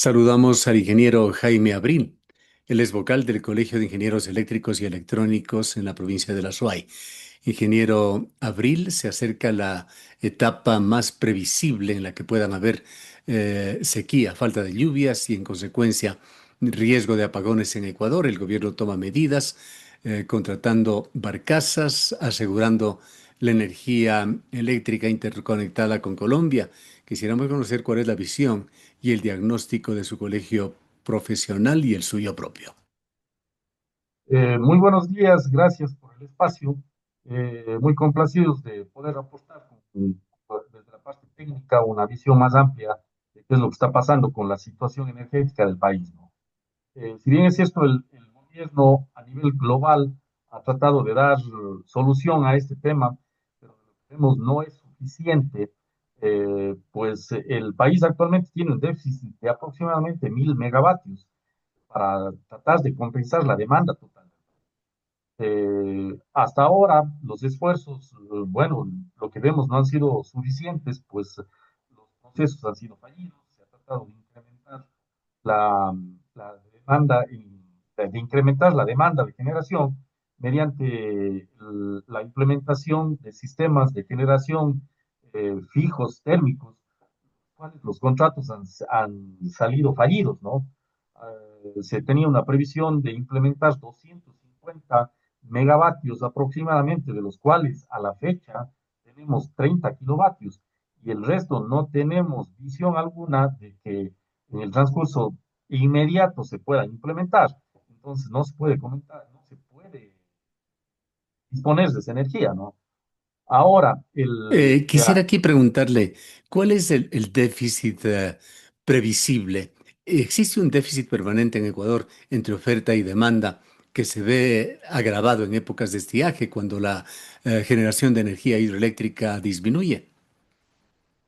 Saludamos al ingeniero Jaime Abril. Él es vocal del Colegio de Ingenieros Eléctricos y Electrónicos en la provincia de La Suay. Ingeniero Abril, se acerca la etapa más previsible en la que puedan haber sequía, falta de lluvias y en consecuencia riesgo de apagones en Ecuador. El gobierno toma medidas contratando barcazas, asegurando la energía eléctrica interconectada con Colombia. Quisiéramos conocer cuál es la visión y el diagnóstico de su colegio profesional y el suyo propio. Muy buenos días, gracias por el espacio. Muy complacidos de poder aportar desde la parte técnica una visión más amplia de qué es lo que está pasando con la situación energética del país, ¿no? Si bien es cierto, el gobierno a nivel global ha tratado de dar solución a este tema, pero lo que vemos no es suficiente. Pues el país actualmente tiene un déficit de aproximadamente 1.000 megavatios para tratar de compensar la demanda total. Hasta ahora los esfuerzos, bueno, lo que vemos no han sido suficientes, pues los procesos han sido fallidos, se ha tratado de incrementar la, la demanda, de incrementar la demanda de generación mediante la implementación de sistemas de generación fijos térmicos, cuales los contratos han salido fallidos, ¿no? Se tenía una previsión de implementar 250 megavatios aproximadamente, de los cuales a la fecha tenemos 30 kilovatios y el resto no tenemos visión alguna de que en el transcurso inmediato se pueda implementar. Entonces no se puede comentar, no se puede disponer de esa energía, ¿no? Ahora, Quisiera aquí preguntarle, ¿cuál es el déficit previsible? ¿Existe un déficit permanente en Ecuador entre oferta y demanda que se ve agravado en épocas de estiaje cuando la generación de energía hidroeléctrica disminuye?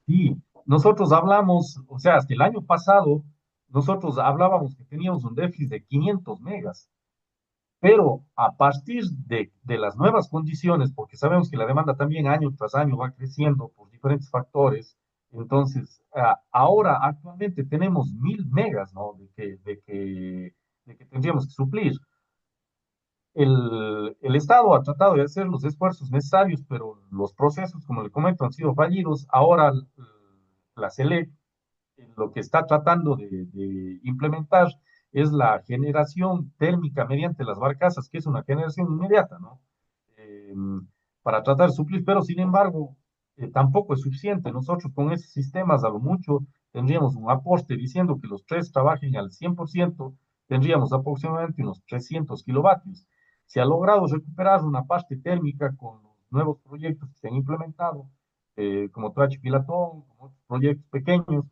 sí, nosotros hablamos, o sea, hasta el año pasado, nosotros hablábamos que teníamos un déficit de 500 megas, pero a partir de las nuevas condiciones, porque sabemos que la demanda también año tras año va creciendo por diferentes factores, entonces ahora actualmente tenemos 1.000 megas, ¿no? De que tendríamos que suplir. El Estado ha tratado de hacer los esfuerzos necesarios, pero los procesos, como le comento, han sido fallidos. Ahora la SELEC lo que está tratando de implementar es la generación térmica mediante las barcazas, que es una generación inmediata, ¿no? Eh, para tratar de suplir, pero sin embargo, tampoco es suficiente. Nosotros con esos sistemas, a lo mucho, tendríamos un aporte diciendo que los tres trabajen al 100%, tendríamos aproximadamente unos 300 kilovatios. Se ha logrado recuperar una parte térmica con los nuevos proyectos que se han implementado, como Toachi Pilatón, como otros proyectos pequeños,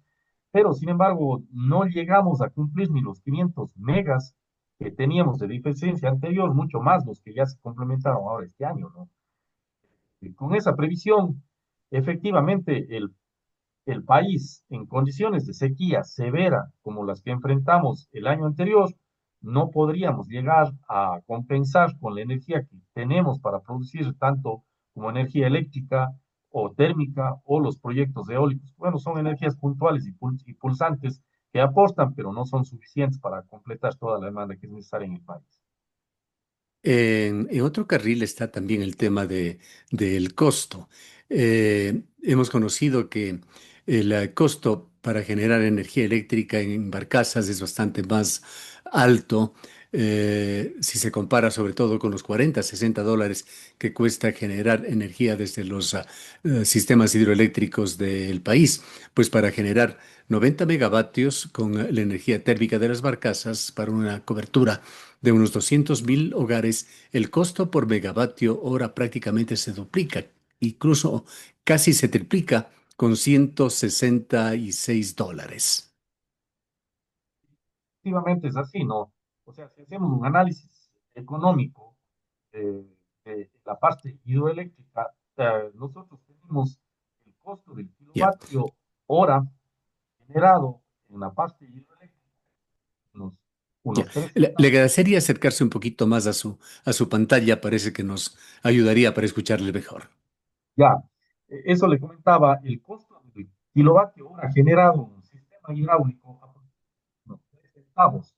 pero sin embargo no llegamos a cumplir ni los 500 megas que teníamos de deficiencia anterior, mucho más los que ya se complementaron ahora este año, ¿no? Y con esa previsión, efectivamente, el país en condiciones de sequía severa como las que enfrentamos el año anterior, no podríamos llegar a compensar con la energía que tenemos para producir tanto como energía eléctrica o térmica o los proyectos eólicos. Bueno, son energías puntuales y pulsantes que aportan, pero no son suficientes para completar toda la demanda que es necesaria en el país. En otro carril está también el tema del costo. Hemos conocido que el costo para generar energía eléctrica en barcazas es bastante más alto si se compara sobre todo con los 40, $60 que cuesta generar energía desde los sistemas hidroeléctricos del país. Pues para generar 90 megavatios con la energía térmica de las barcazas para una cobertura de unos 200.000 hogares, el costo por megavatio hora prácticamente se duplica, incluso casi se triplica con $166. Efectivamente es así, ¿no? O sea, si hacemos un análisis económico eh, de la parte hidroeléctrica, nosotros tenemos el costo del Ya. kilovatio hora generado en la parte hidroeléctrica, unos, Ya. unos 3 Le centavos. agradecería acercarse un poquito más a su pantalla, parece que nos ayudaría para escucharle mejor. Ya, eso le comentaba, el costo del kilovatio hora generado en un sistema hidráulico centavos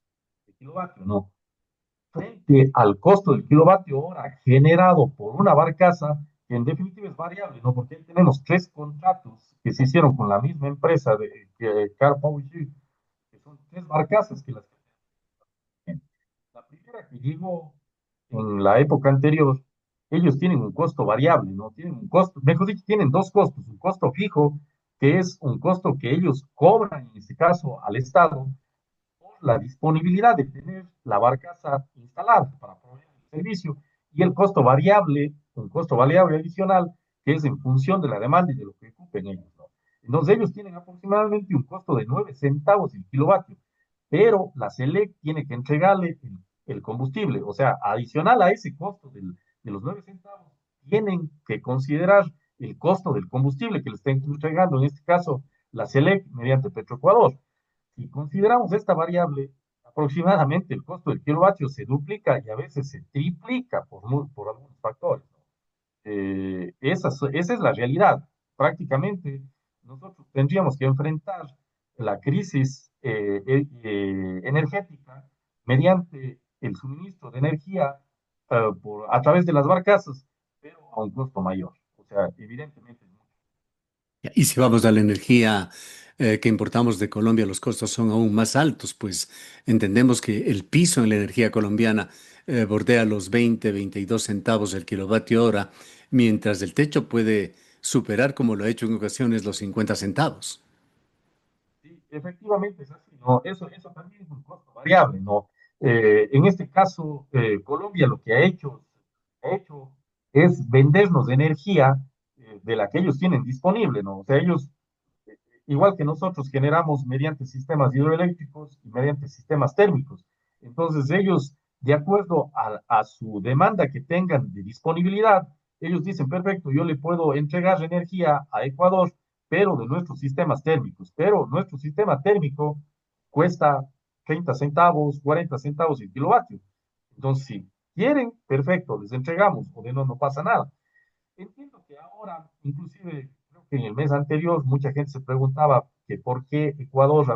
de kilovatio, ¿no? Frente al costo del kilovatio hora generado por una barcaza, que en definitiva es variable, ¿no? Porque ahí tenemos tres contratos que se hicieron con la misma empresa de que Car Power Ship, que son tres barcazas que las la primera que llegó en la época anterior, ellos tienen un costo variable, ¿no? Tienen un costo, mejor dicho, tienen dos costos, un costo fijo, que es un costo que ellos cobran, en este caso, al Estado, por la disponibilidad de tener la barcaza instalada para proveer el servicio, y el costo variable, un costo variable adicional, que es en función de la demanda y de lo que ocupen ellos, ¿no? Entonces ellos tienen aproximadamente un costo de 9 centavos el kilovatio, pero la SELEC tiene que entregarle el combustible, o sea, adicional a ese costo de los 9 centavos, tienen que considerar el costo del combustible que le estén entregando, en este caso la SELEC mediante Petroecuador. Si consideramos esta variable, aproximadamente el costo del kilovatio se duplica y a veces se triplica por algunos factores, ¿no? Esa es la realidad. Prácticamente nosotros tendríamos que enfrentar la crisis energética mediante el suministro de energía a través de las barcazas, pero a un costo mayor. O sea, evidentemente. Y si vamos a la energía que importamos de Colombia, los costos son aún más altos, pues entendemos que el piso en la energía colombiana bordea los 20, 22 centavos el kilovatio hora, mientras el techo puede superar, como lo ha hecho en ocasiones, los 50 centavos. Sí, efectivamente es así, ¿no? Eso también es un costo variable, ¿no? En este caso, Colombia lo que ha hecho es vendernos energía de la que ellos tienen disponible, ¿no? O sea, ellos, igual que nosotros, generamos mediante sistemas hidroeléctricos y mediante sistemas térmicos. Entonces, ellos, de acuerdo a su demanda que tengan de disponibilidad, ellos dicen, perfecto, yo le puedo entregar energía a Ecuador, pero de nuestros sistemas térmicos. Pero nuestro sistema térmico cuesta 30 centavos, 40 centavos el kilovatio. Entonces, si quieren, perfecto, les entregamos, o de no pasa nada. Entiendo que ahora, inclusive, creo que en el mes anterior, mucha gente se preguntaba que por qué Ecuador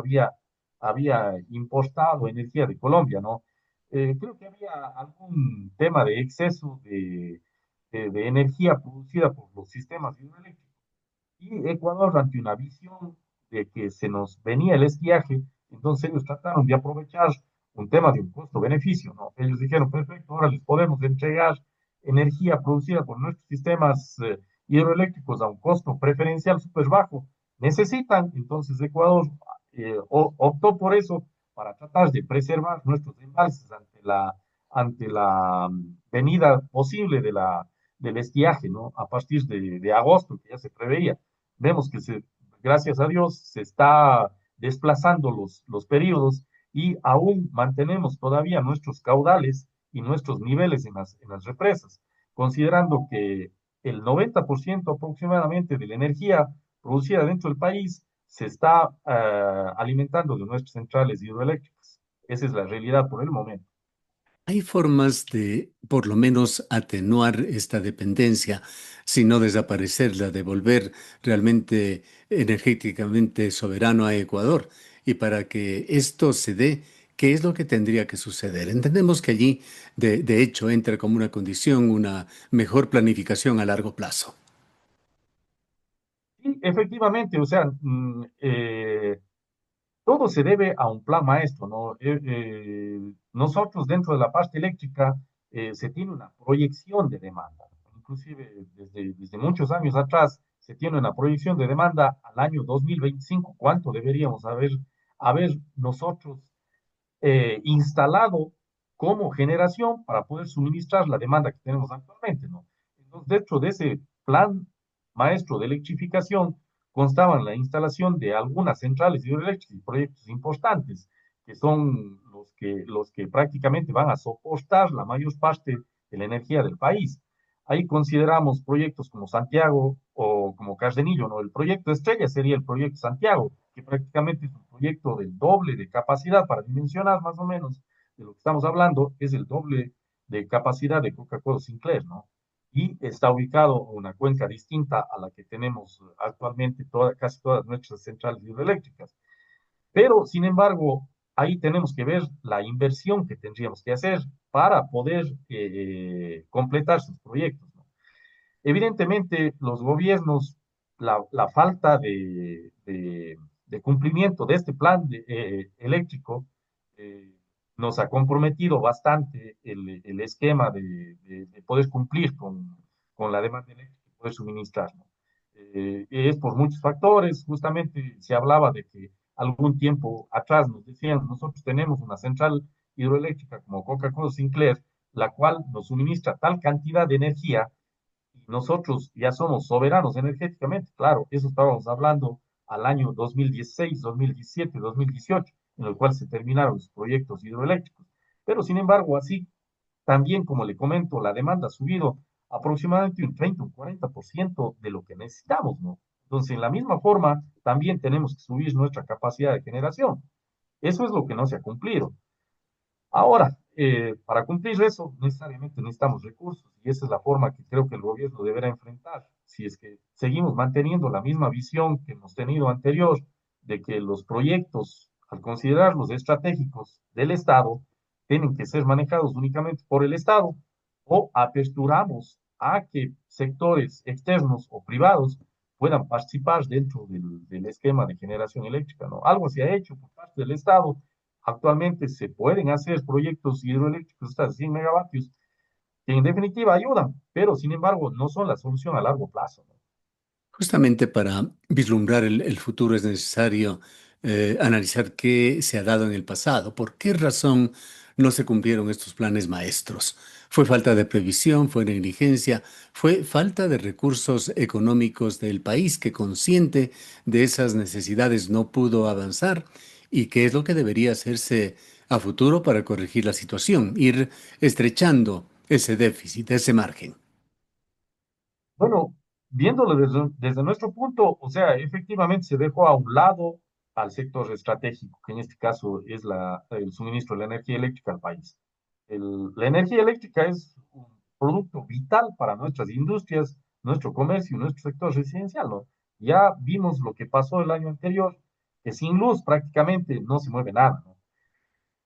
había importado energía de Colombia, ¿no? Creo que había algún tema de exceso de energía producida por los sistemas hidroeléctricos. Y Ecuador, ante una visión de que se nos venía el estiaje, entonces ellos trataron de aprovechar un tema de un costo-beneficio, ¿no? Ellos dijeron, perfecto, ahora les podemos entregar energía producida por nuestros sistemas hidroeléctricos a un costo preferencial súper bajo. Necesitan, entonces Ecuador optó por eso para tratar de preservar nuestros embalses ante la venida posible del estiaje, ¿no? A partir de agosto, que ya se preveía. Vemos que gracias a Dios se está desplazando los periodos y aún mantenemos todavía nuestros caudales y nuestros niveles en las represas, considerando que el 90% aproximadamente de la energía producida dentro del país se está alimentando de nuestras centrales hidroeléctricas. Esa es la realidad por el momento. Hay formas de, por lo menos, atenuar esta dependencia, si no desaparecerla, de volver realmente energéticamente soberano a Ecuador. Y para que esto se dé, ¿qué es lo que tendría que suceder? Entendemos que allí, de hecho, entra como una condición una mejor planificación a largo plazo. Y efectivamente, o sea, todo se debe a un plan maestro, ¿no? Nosotros dentro de la parte eléctrica se tiene una proyección de demanda, inclusive desde muchos años atrás se tiene una proyección de demanda al año 2025, cuánto deberíamos haber nosotros instalado como generación para poder suministrar la demanda que tenemos actualmente, ¿no? Entonces, dentro de ese plan maestro de electrificación, constaban la instalación de algunas centrales hidroeléctricas y proyectos importantes, que son los que prácticamente van a soportar la mayor parte de la energía del país. Ahí consideramos proyectos como Santiago o como Cardenillo, ¿no? El proyecto estrella sería el proyecto Santiago, que prácticamente es un proyecto del doble de capacidad, para dimensionar más o menos de lo que estamos hablando, es el doble de capacidad de Coca-Cola Sinclair, ¿no? Y está ubicado en una cuenca distinta a la que tenemos actualmente casi todas nuestras centrales hidroeléctricas. Pero, sin embargo, ahí tenemos que ver la inversión que tendríamos que hacer para poder completar sus proyectos, ¿no? Evidentemente, los gobiernos, la falta de cumplimiento de este plan eléctrico eh, nos ha comprometido bastante el esquema de poder cumplir con la demanda eléctrica y poder suministrar, ¿no? Es por muchos factores, justamente se hablaba de que algún tiempo atrás nos decían, nosotros tenemos una central hidroeléctrica como Coca-Cola Sinclair, la cual nos suministra tal cantidad de energía y nosotros ya somos soberanos energéticamente. Claro, eso estábamos hablando al año 2016, 2017, 2018, en el cual se terminaron los proyectos hidroeléctricos. Pero sin embargo, así también, como le comento, la demanda ha subido aproximadamente un 30, un 40% de lo que necesitamos, ¿no? Entonces, en la misma forma, también tenemos que subir nuestra capacidad de generación. Eso es lo que no se ha cumplido. Ahora, para cumplir eso, necesariamente necesitamos recursos y esa es la forma que creo que el gobierno deberá enfrentar. Si es que seguimos manteniendo la misma visión que hemos tenido anterior, de que los proyectos, al considerarlos estratégicos del Estado, tienen que ser manejados únicamente por el Estado, o aperturamos a que sectores externos o privados puedan participar dentro del esquema de generación eléctrica, ¿no? Algo se ha hecho por parte del Estado. Actualmente se pueden hacer proyectos hidroeléctricos hasta 100 megavatios que en definitiva ayudan, pero sin embargo no son la solución a largo plazo, ¿no? Justamente para vislumbrar el futuro es necesario analizar qué se ha dado en el pasado, por qué razón no se cumplieron estos planes maestros. ¿Fue falta de previsión, fue negligencia, fue falta de recursos económicos del país que consciente de esas necesidades no pudo avanzar? ¿Y qué es lo que debería hacerse a futuro para corregir la situación, ir estrechando ese déficit, ese margen? Bueno, viéndolo desde nuestro punto, o sea, efectivamente se dejó a un lado al sector estratégico, que en este caso es el suministro de la energía eléctrica al país. La energía eléctrica es un producto vital para nuestras industrias, nuestro comercio y nuestro sector residencial, ¿no? Ya vimos lo que pasó el año anterior, que sin luz prácticamente no se mueve nada, ¿no?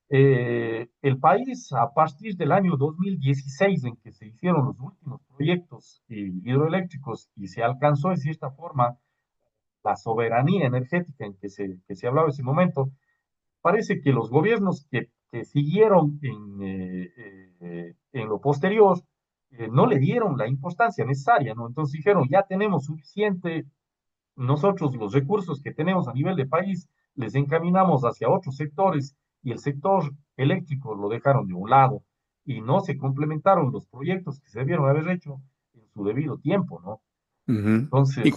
El país, a partir del año 2016, en que se hicieron los últimos proyectos hidroeléctricos y se alcanzó de cierta forma la soberanía energética en que se hablaba en ese momento, parece que los gobiernos que siguieron en lo posterior no le dieron la importancia necesaria, ¿no? Entonces dijeron, ya tenemos suficiente, nosotros los recursos que tenemos a nivel de país les encaminamos hacia otros sectores y el sector eléctrico lo dejaron de un lado y no se complementaron los proyectos que se debieron haber hecho en su debido tiempo, ¿no? Ujú. ¿Y Entonces,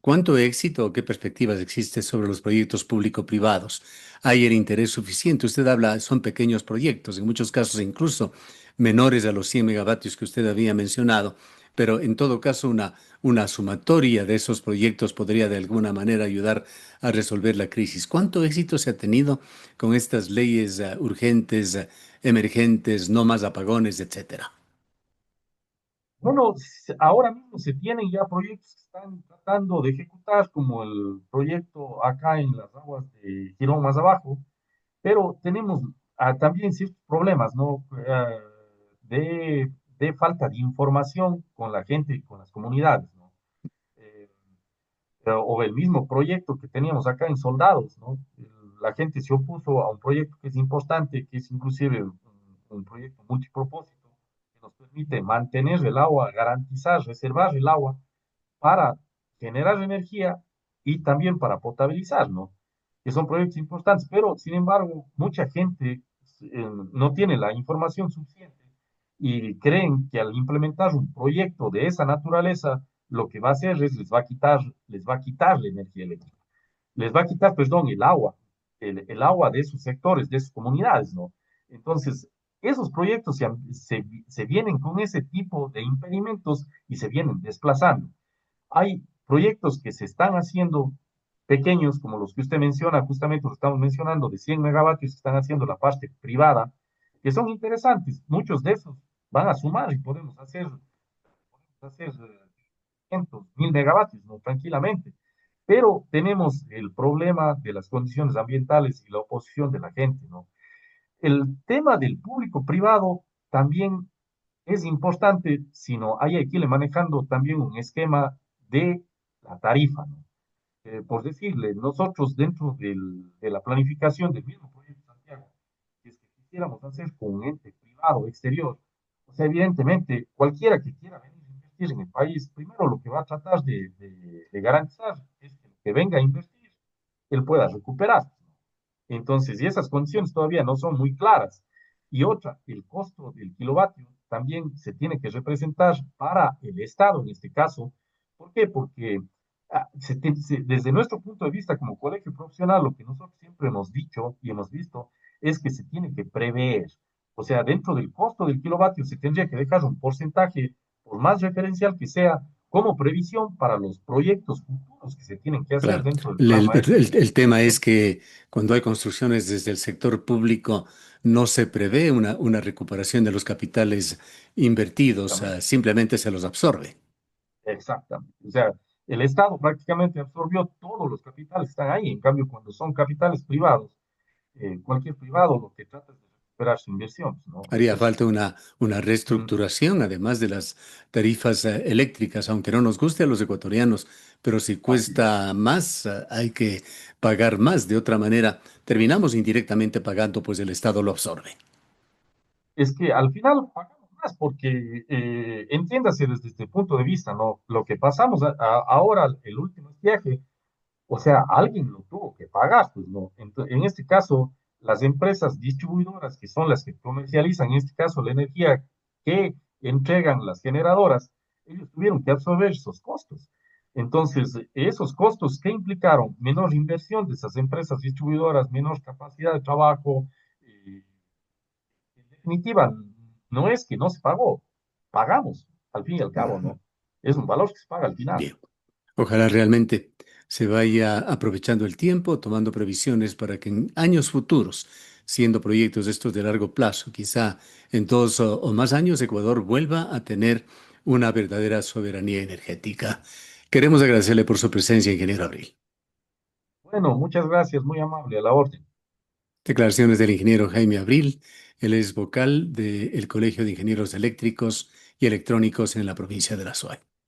cuánto éxito o qué perspectivas existe sobre los proyectos público-privados? ¿Hay el interés suficiente? Usted habla, son pequeños proyectos, en muchos casos incluso menores a los 100 megavatios que usted había mencionado, pero en todo caso una sumatoria de esos proyectos podría de alguna manera ayudar a resolver la crisis. ¿Cuánto éxito se ha tenido con estas leyes urgentes, emergentes, no más apagones, etcétera? bueno, ahora mismo se tienen ya proyectos que están tratando de ejecutar, como el proyecto acá en las aguas de Girón más abajo, pero tenemos también ciertos problemas, ¿no? De falta de información con la gente y con las comunidades, ¿no? Eh, o el mismo proyecto que teníamos acá en Soldados, ¿no? La gente se opuso a un proyecto que es importante, que es inclusive un proyecto multipropósito, que nos permite mantener el agua, garantizar, reservar el agua para generar energía y también para potabilizar, ¿no? Que son proyectos importantes, pero sin embargo, mucha gente no tiene la información suficiente y creen que al implementar un proyecto de esa naturaleza, lo que va a hacer es les va a quitar la energía eléctrica, les va a quitar, perdón, el agua, el agua de esos sectores, de esas comunidades, ¿no? Entonces, esos proyectos se vienen con ese tipo de impedimentos y se vienen desplazando. Hay proyectos que se están haciendo pequeños, como los que usted menciona, justamente los estamos mencionando, de 100 megavatios que están haciendo la parte privada, que son interesantes. Muchos de esos van a sumar y podemos hacer 500, 1000 megavatios, ¿no? Tranquilamente. pero tenemos el problema de las condiciones ambientales y la oposición de la gente, ¿no? El tema del público-privado también es importante, sino hay que irle manejando también un esquema de la tarifa, ¿no? Por decirle, nosotros dentro de la planificación del mismo proyecto Santiago, si es que quisiéramos hacer con un ente privado exterior, o sea, evidentemente, cualquiera que quiera venir a invertir en el país, primero lo que va a tratar de garantizar es que el que venga a invertir, él pueda recuperar. Entonces, y esas condiciones todavía no son muy claras. Y otra, el costo del kilovatio también se tiene que representar para el Estado en este caso. ¿Por qué? Porque desde nuestro punto de vista como colegio profesional, lo que nosotros siempre hemos dicho y hemos visto es que se tiene que prever. O sea, dentro del costo del kilovatio se tendría que dejar un porcentaje, por más referencial que sea, como previsión para los proyectos futuros que se tienen que hacer Claro, dentro del plan maestro de el tema es inversión. que cuando hay construcciones desde el sector público no se prevé una recuperación de los capitales invertidos, Exactamente. simplemente se los absorbe. Exactamente. O sea, el Estado prácticamente absorbió todos los capitales que están ahí. En cambio, cuando son capitales privados, cualquier privado lo que trata es de recuperar su inversión, ¿no? Haría falta una Mm, reestructuración, además de las tarifas eléctricas, aunque no nos guste a los ecuatorianos, pero si así es. cuesta más, hay que pagar más. De otra manera, terminamos indirectamente pagando, pues el Estado lo absorbe. Es que al final pagamos más porque, entiéndase desde este punto de vista, ¿no? Lo que pasamos ahora, el último viaje, o sea, alguien lo tuvo que pagar, pues, ¿no? En este caso, las empresas distribuidoras, que son las que comercializan, en este caso, la energía que entregan las generadoras, ellos tuvieron que absorber esos costos. Entonces, esos costos que implicaron menor inversión de esas empresas distribuidoras, menor capacidad de trabajo, eh, en definitiva, no es que no se pagó, pagamos, al fin y al cabo, Ujú. ¿no? Es un valor que se paga al final. Bien. Ojalá realmente se vaya aprovechando el tiempo, tomando previsiones para que en años futuros, siendo proyectos estos de largo plazo, quizá en 2 o más años, Ecuador vuelva a tener una verdadera soberanía energética. Queremos agradecerle por su presencia, ingeniero Abril. Bueno, muchas gracias, muy amable, a la orden. Declaraciones del ingeniero Jaime Abril. Él es vocal del Colegio de Ingenieros Eléctricos y Electrónicos en la provincia de La Suay.